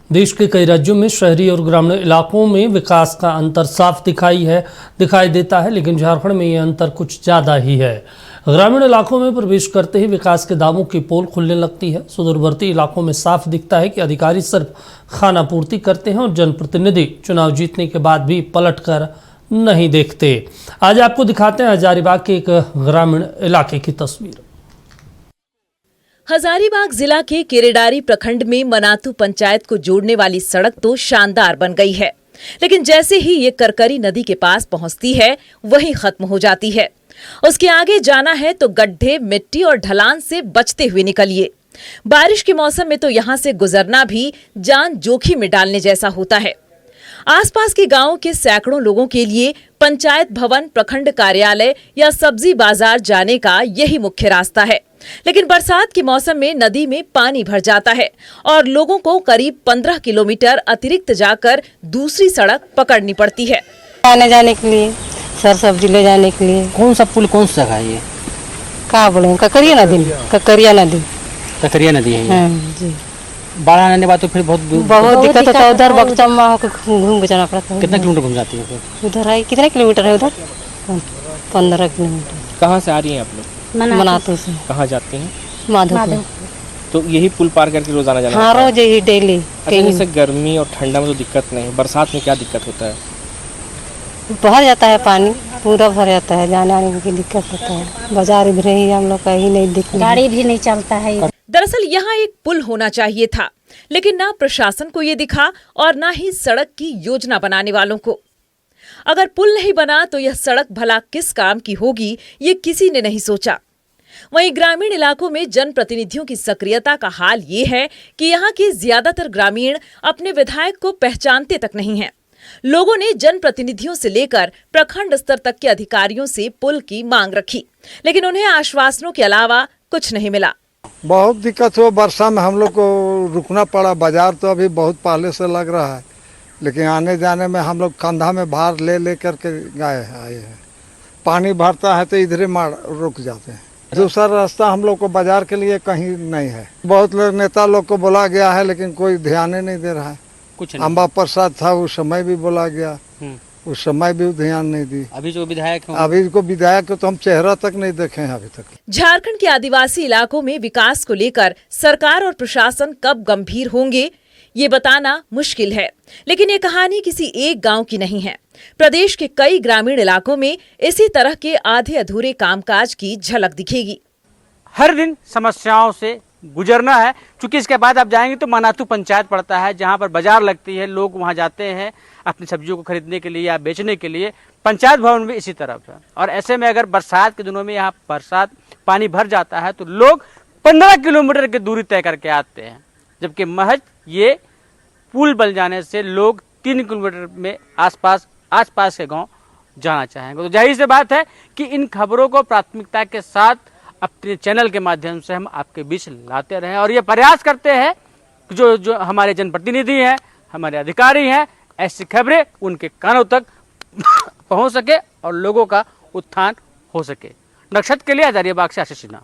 देश के कई राज्यों में शहरी और ग्रामीण इलाकों में विकास का अंतर साफ दिखाई देता है, लेकिन झारखंड में ये अंतर कुछ ज़्यादा ही है। ग्रामीण इलाकों में प्रवेश करते ही विकास के दावों की पोल खुलने लगती है। सुदूरवर्ती इलाकों में साफ दिखता है कि अधिकारी सिर्फ खानापूर्ति करते हैं और जनप्रतिनिधि चुनाव जीतने के बाद भी पलट कर नहीं देखते। आज आपको दिखाते हैं हजारीबाग के एक ग्रामीण इलाके की तस्वीर। हजारीबाग जिला के केरेडारी प्रखंड में मनातू पंचायत को जोड़ने वाली सड़क तो शानदार बन गई है, लेकिन जैसे ही ये करकरी नदी के पास पहुंचती है वहीं खत्म हो जाती है। उसके आगे जाना है तो गड्ढे, मिट्टी और ढलान से बचते हुए निकलिए। बारिश के मौसम में तो यहाँ से गुजरना भी जान जोखिम में डालने जैसा होता है। आसपास के गांवों के सैकड़ों लोगों के लिए पंचायत भवन, प्रखंड कार्यालय या सब्जी बाजार जाने का यही मुख्य रास्ता है, लेकिन बरसात के मौसम में नदी में पानी भर जाता है और लोगों को करीब 15 किलोमीटर अतिरिक्त जाकर दूसरी सड़क पकड़नी पड़ती है। आने जाने के लिए, सर सब्जी ले जाने के लिए। कौन सा पुल, कौन सा है ये? कहाँ बोले? ककरिया नदी। ककरिया नदी है ये। जी। बाढ़ आने के बाद तो फिर बहुत दिक्कत होता है। उधर बगचम्मा घूम के जाना पड़ता है। कितना किलोमीटर घूम जाती है फिर? उधर है कितना किलोमीटर है? उधर 15 किलोमीटर। कहाँ से आ रही हैं आप लोग? मनातू से। कहाँ जाती हैं? माधोपुर। तो यही पुल पार करके रोजाना जाना? हाँ, रोज यही डेली। जैसे गर्मी और ठंडा में तो दिक्कत नहीं, बरसात में क्या दिक्कत होता है? भर जाता है, पानी पूरा भर जाता है, जाने आने की दिक्कत होता है। बाजार इधर ही हम लोग का ही नहीं दिखता, गाड़ी भी नहीं चलता है। दरअसल यहाँ एक पुल होना चाहिए था, लेकिन ना प्रशासन को ये दिखा और ना ही सड़क की योजना बनाने वालों को। अगर पुल नहीं बना तो यह सड़क भला किस काम की होगी, ये किसी ने नहीं सोचा। वहीं ग्रामीण इलाकों में जनप्रतिनिधियों की सक्रियता का हाल ये है कि यहाँ के ज्यादातर ग्रामीण अपने विधायक को पहचानते तक नहीं हैं। लोगों ने जनप्रतिनिधियों से लेकर प्रखंड स्तर तक के अधिकारियों से पुल की मांग रखी, लेकिन उन्हें आश्वासनों के अलावा कुछ नहीं मिला। बहुत दिक्कत हो, वर्षा में हम लोग को रुकना पड़ा। बाजार तो अभी बहुत पहले से लग रहा है, लेकिन आने जाने में हम लोग कंधा में भार ले करके आए हैं। पानी भरता है तो इधरे रुक जाते हैं। दूसरा रास्ता हम लोग को बाजार के लिए कहीं नहीं है। बहुत लोग नेता लोग को बोला गया है, लेकिन कोई ध्यान ही नहीं दे रहा है। कुछ अम्बा प्रसाद था, उस समय भी बोला गया, उस समय भी ध्यान नहीं दी। अभी जो विधायक को तो हम चेहरा तक नहीं देखे हैं अभी तक। झारखंड के आदिवासी इलाकों में विकास को लेकर सरकार और प्रशासन कब गंभीर होंगे ये बताना मुश्किल है, लेकिन ये कहानी किसी एक गांव की नहीं है। प्रदेश के कई ग्रामीण इलाकों में इसी तरह के आधे अधूरे कामकाज की झलक दिखेगी। हर दिन समस्याओं से गुजरना है, क्योंकि इसके बाद आप जाएंगे तो मनातू पंचायत पड़ता है, जहां पर बाजार लगती है। लोग वहां जाते हैं अपनी सब्जियों को खरीदने के लिए या बेचने के लिए। पंचायत भवन भी इसी तरफ है, और ऐसे में अगर बरसात के दिनों में यहाँ बरसात पानी भर जाता है तो लोग 15 किलोमीटर की दूरी तय करके आते हैं, जबकि महज ये पुल बन जाने से लोग 3 किलोमीटर में आसपास के गांव जाना चाहेंगे। तो जाहिर सी बात है कि इन खबरों को प्राथमिकता के साथ अपने चैनल के माध्यम से हम आपके बीच लाते रहें, और ये प्रयास करते हैं कि जो हमारे जनप्रतिनिधि हैं, हमारे अधिकारी हैं, ऐसी खबरें उनके कानों तक पहुंच सके और लोगों का उत्थान हो सके। नक्षत्र के लिए हजारीबाग से आशीष सिन्हा।